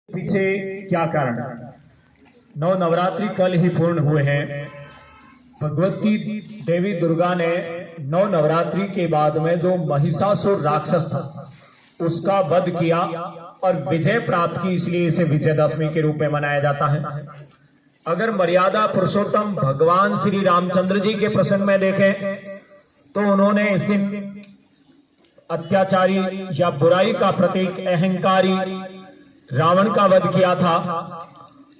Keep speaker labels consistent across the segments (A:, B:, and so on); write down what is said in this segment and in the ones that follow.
A: पीछे क्या कारण? नौ नवरात्रि कल ही पूर्ण हुए हैं। भगवती देवी दुर्गा ने नौ नवरात्रि के बाद में जो महिषासुर राक्षस था उसका वध किया और विजय प्राप्त की, इसलिए इसे विजयदशमी के रूप में मनाया जाता है। अगर मर्यादा पुरुषोत्तम भगवान श्री रामचंद्र जी के प्रसंग में देखें तो उन्होंने इस दिन अत्याचारी या बुराई का प्रतीक अहंकारी रावण का वध किया था।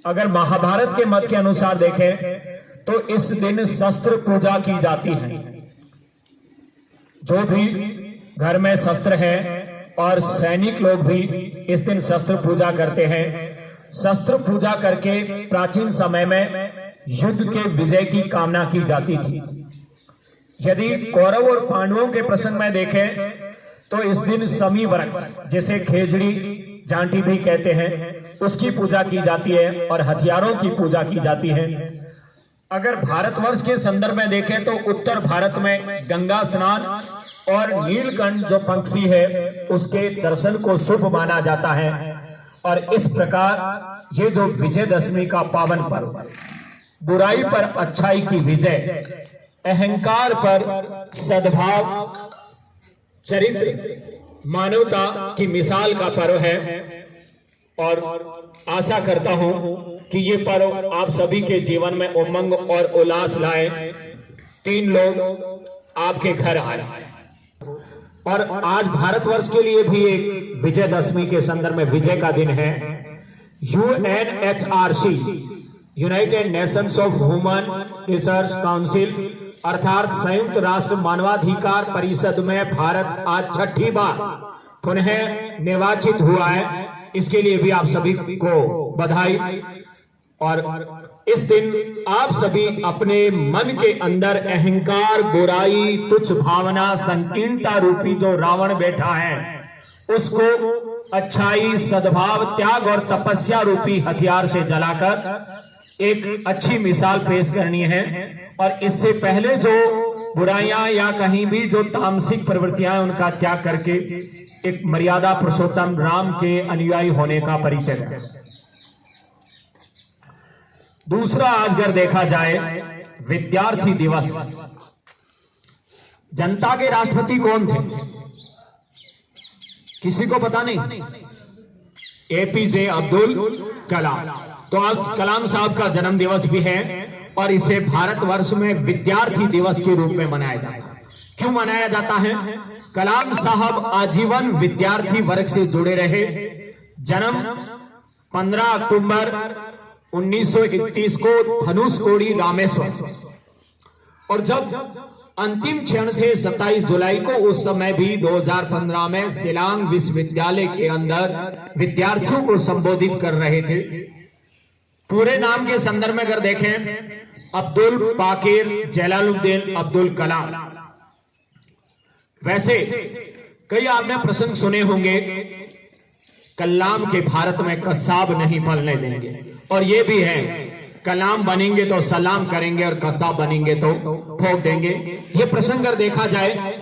A: अगर महाभारत के मत के अनुसार देखें तो इस दिन शस्त्र पूजा की जाती है। जो भी घर में शस्त्र है और सैनिक लोग भी इस दिन शस्त्र पूजा करते हैं। शस्त्र पूजा करके प्राचीन समय में युद्ध के विजय की कामना की जाती थी। यदि कौरव और पांडवों के प्रसंग में देखें तो इस दिन समी वृक्ष, जिसे खेजड़ी जांटी भी कहते हैं, उसकी पूजा की जाती है और हथियारों की पूजा की जाती है। अगर भारतवर्ष के संदर्भ में देखें तो उत्तर भारत में गंगा स्नान और नीलकंठ जो पंक्षी है उसके दर्शन को शुभ माना जाता है। और इस प्रकार ये जो विजयदशमी का पावन पर्व, बुराई पर अच्छाई की विजय, अहंकार पर सद्भाव, चरित्र, मानवता की मिसाल का पर्व है। और आशा करता हूं कि ये पर्व आप सभी के जीवन में उमंग और उल्लास लाए। 3 लोग आपके घर आए और आज भारतवर्ष के लिए भी एक विजयदशमी के संदर्भ में विजय का दिन है। UNHRC, United Nations of human research council, अर्थात संयुक्त राष्ट्र मानवाधिकार परिषद में भारत आज 6ठी बार पुनः निर्वाचित हुआ है। इसके लिए भी आप सभी को बधाई। और इस दिन आप सभी अपने मन के अंदर अहंकार, बुराई, तुच्छ भावना, संकीर्णता रूपी जो रावण बैठा है उसको अच्छाई, सद्भाव, त्याग और तपस्या रूपी हथियार से जलाकर एक अच्छी मिसाल पेश करनी है। और इससे पहले जो बुराइयां या कहीं भी जो तामसिक प्रवृत्तियां उनका त्याग करके एक मर्यादा पुरुषोत्तम राम के अनुयायी होने का परिचय है। दूसरा, आज अगर देखा जाए विद्यार्थी दिवस, जनता के राष्ट्रपति कौन थे? किसी को पता नहीं? APJ अब्दुल कलाम। तो आज कलाम साहब का जन्म दिवस भी है और इसे भारतवर्ष में विद्यार्थी दिवस के रूप में मनाया जाता है। क्यों मनाया जाता है? कलाम साहब आजीवन विद्यार्थी वर्ग से जुड़े रहे। जन्म 15 अक्टूबर 1931 को धनुषकोडी, रामेश्वर। और जब अंतिम क्षण थे 27 जुलाई को, उस समय भी 2015 में शिलांग विश्वविद्यालय के अंदर विद्यार्थियों को संबोधित कर रहे थे। पूरे नाम के संदर्भ में अगर देखें, अब्दुल पाकिर जलालुद्दीन अब्दुल कलाम। वैसे कई आपने प्रसंग सुने होंगे, कलाम के भारत में कसाब नहीं पलने देंगे। और ये भी है, कलाम बनेंगे तो सलाम करेंगे और कसाब बनेंगे तो ठोक देंगे। ये प्रसंग अगर देखा जाए,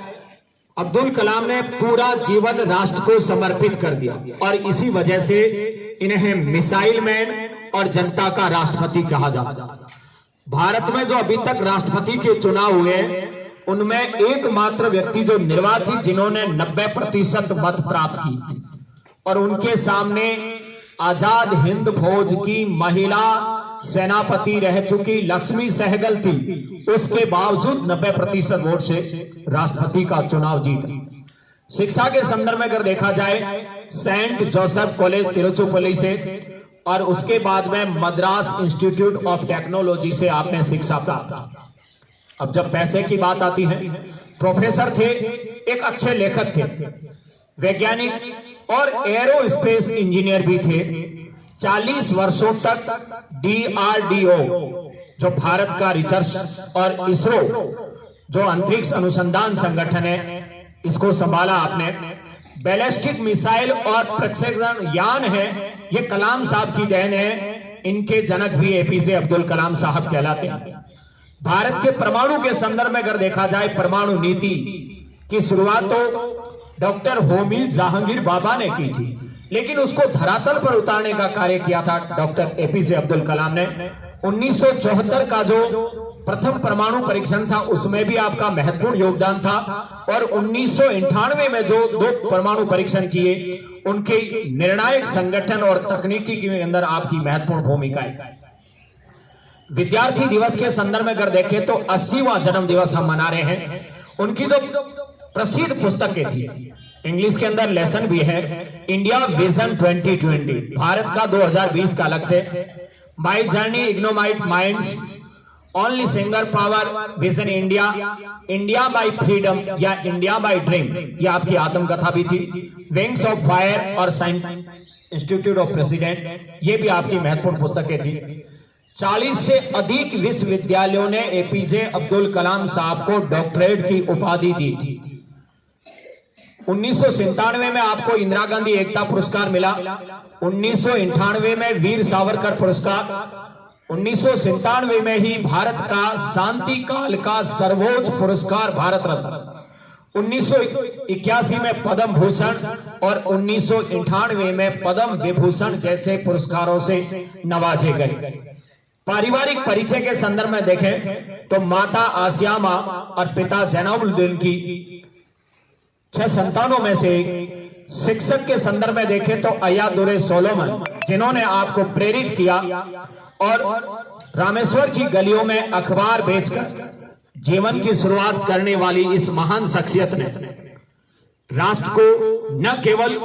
A: अब्दुल कलाम ने पूरा जीवन राष्ट्र को समर्पित कर दिया और इसी वजह से इन्हें मिसाइल मैन और जनता का राष्ट्रपति कहा जाता है। भारत में जो अभी तक राष्ट्रपति के चुनाव हुए उनमें एकमात्र व्यक्ति जो निर्वाचित, जिन्होंने 90% मत प्राप्त की और उनके सामने आजाद हिंद फौज की महिला सेनापति रह चुकी लक्ष्मी सहगल थी, उसके बावजूद 90% वोट से राष्ट्रपति का चुनाव जीता। शिक्षा के संदर्भ में अगर देखा जाए, सेंट जोसेफ कॉलेज तिरुचिरापल्ली से और उसके बाद में मद्रास इंस्टीट्यूट ऑफ टेक्नोलॉजी से आपने शिक्षा प्राप्त की। अब जब पैसे की बात आती है, प्रोफेसर थे, एक अच्छे लेखक थे, वैज्ञानिक और एरोस्पेस इंजीनियर भी थे। 40 वर्षों तक DRDO जो भारत का रिसर्च और इसरो जो अंतरिक्ष अनुसंधान संगठन है, इसको संभाला आपने। बैलिस्टिक मिसाइल और प्रक्षेपण यान है, ये कलाम साहब की देन है। इनके जनक भी APJ अब्दुल कलाम साहब कहलाते हैं। भारत के परमाणु के संदर्भ में अगर देखा जाए, परमाणु नीति की शुरुआत तो डॉक्टर होमी जहांगीर बाबा ने की थी, लेकिन उसको धरातल पर उतारने का कार्य किया था डॉक्टर एपीजे अब्दुल कलाम ने। 1974 का जो प्रथम परमाणु परीक्षण था उसमें भी आपका महत्वपूर्ण योगदान था, और 1998 में जो 2 परमाणु परीक्षण किए उनके निर्णायक संगठन और तकनीकी के अंदर आपकी महत्वपूर्ण भूमिका है। विद्यार्थी दिवस के संदर्भ में अगर देखें तो 80वां जन्म दिवस हम मना रहे हैं। उनकी जो प्रसिद्ध पुस्तकें थी, इंग्लिश के अंदर लेसन भी है, इंडिया विजन 2020, भारत का 2020 का लक्ष्य, my journey ignited minds, only singer power vision India, India by freedom या इंडिया बाय ड्रीम, ये आपकी आत्मकथा भी थी, विंग्स ऑफ फायर और साइंस इंस्टीट्यूट ऑफ प्रेसिडेंट, ये भी आपकी महत्वपूर्ण पुस्तकें थी। 40 से अधिक विश्वविद्यालयों ने एपीजे अब्दुल कलाम साहब को डॉक्टरेट की उपाधि दी थी। 1997 में आपको इंदिरा गांधी एकता पुरस्कार मिला, 1998 में वीर सावरकर पुरस्कार, 1997 में ही भारत का शांति काल का सर्वोच्च पुरस्कार भारत रत्न, 1981 में पद्म भूषण और 1998 में पद्म विभूषण जैसे पुरस्कारों से नवाजे गए। पारिवारिक परिचय के संदर्भ में देखें तो माता आसिया मां और पिता जैनबुद्दीन की 6 संतानों में से एक। शिक्षक के संदर्भ में देखें तो अय्यादुर्रे सोलोमन, जिन्होंने आपको प्रेरित किया, और रामेश्वर की गलियों में अखबार बेचकर जीवन की शुरुआत करने वाली इस महान शख्सियत ने राष्ट्र को न केवल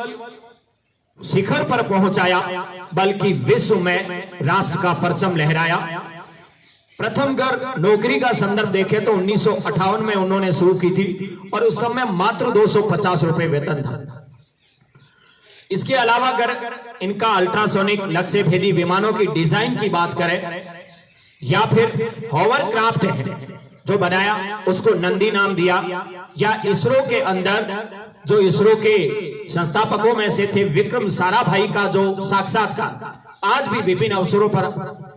A: शिखर पर पहुंचाया बल्कि विश्व में राष्ट्र का परचम लहराया। प्रथम अगर नौकरी का संदर्भ देखें तो 1958 में उन्होंने शुरू की थी और उस समय मात्र 250 रुपए वेतन था। इसके अलावा अगर इनका अल्ट्रासोनिक लक्ष्य भेदी विमानों की डिजाइन की बात करें या फिर हॉवरक्राफ्ट है जो बनाया उसको नंदी नाम दिया, या इसरो के अंदर जो इसरो के संस्थापकों में से थे विक्रम साराभाई का जो साक्षात्कार आज भी विभिन्न अवसरों पर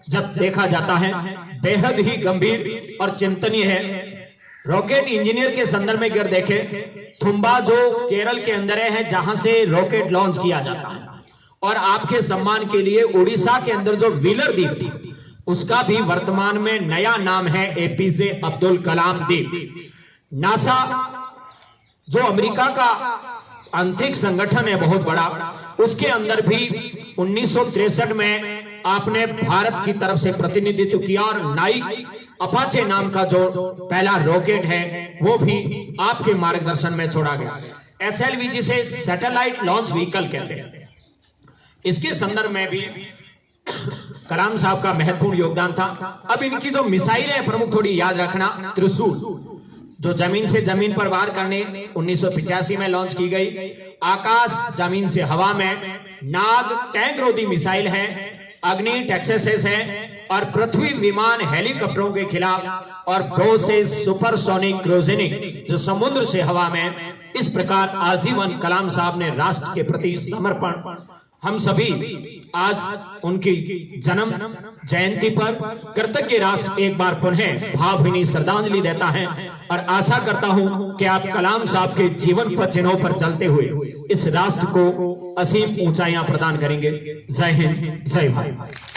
A: जब देखा जाता है बेहद ही गंभीर और चिंतनीय है। रॉकेट इंजीनियर के संदर्भ में अगर देखें, थुम्बा जो केरल के अंदर है जहां से रॉकेट लॉन्च किया जाता है, और आपके सम्मान के लिए उड़ीसा के अंदर जो व्हीलर द्वीप थी उसका भी वर्तमान में नया नाम है एपीजे अब्दुल कलाम द्वीप। नासा जो अमेरिका का अंतरिक्ष संगठन है बहुत बड़ा, उसके अंदर भी 1963 में आपने भारत की तरफ से प्रतिनिधित्व किया, और नाइक अपाचे नाम का जो पहला रॉकेट है वो भी आपके मार्गदर्शन में छोड़ा गया। एसएलवी जिसे सैटेलाइट लॉन्च व्हीकल कहते हैं, इसके संदर्भ में भी कलाम साहब का महत्वपूर्ण योगदान था। अब इनकी जो मिसाइल है प्रमुख थोड़ी याद रखना, त्रिशूल जो जमीन से जमीन पर वार करने 1985 में लॉन्च की गई, आकाश जमीन से हवा में, नाग टैंक रोधी मिसाइल है, अग्नि टेक्सास है, और पृथ्वी विमान हेलीकॉप्टरों के खिलाफ, और ब्रो से सुपरसोनिक क्रूजिंग जो समुद्र से हवा में। इस प्रकार आजीवन कलाम साहब ने राष्ट्र के प्रति समर्पण। हम सभी आज उनकी जन्म जयंती पर कृतज्ञ राष्ट्र एक बार पुनः भावभीनी श्रद्धांजलि देता है, और आशा करता हूं कि आप कलाम साहब के जीवन पर चिन्हों पर चलते हुए इस राष्ट्र को असीम ऊंचाइयां प्रदान करेंगे। जय हिंद, जय भारत।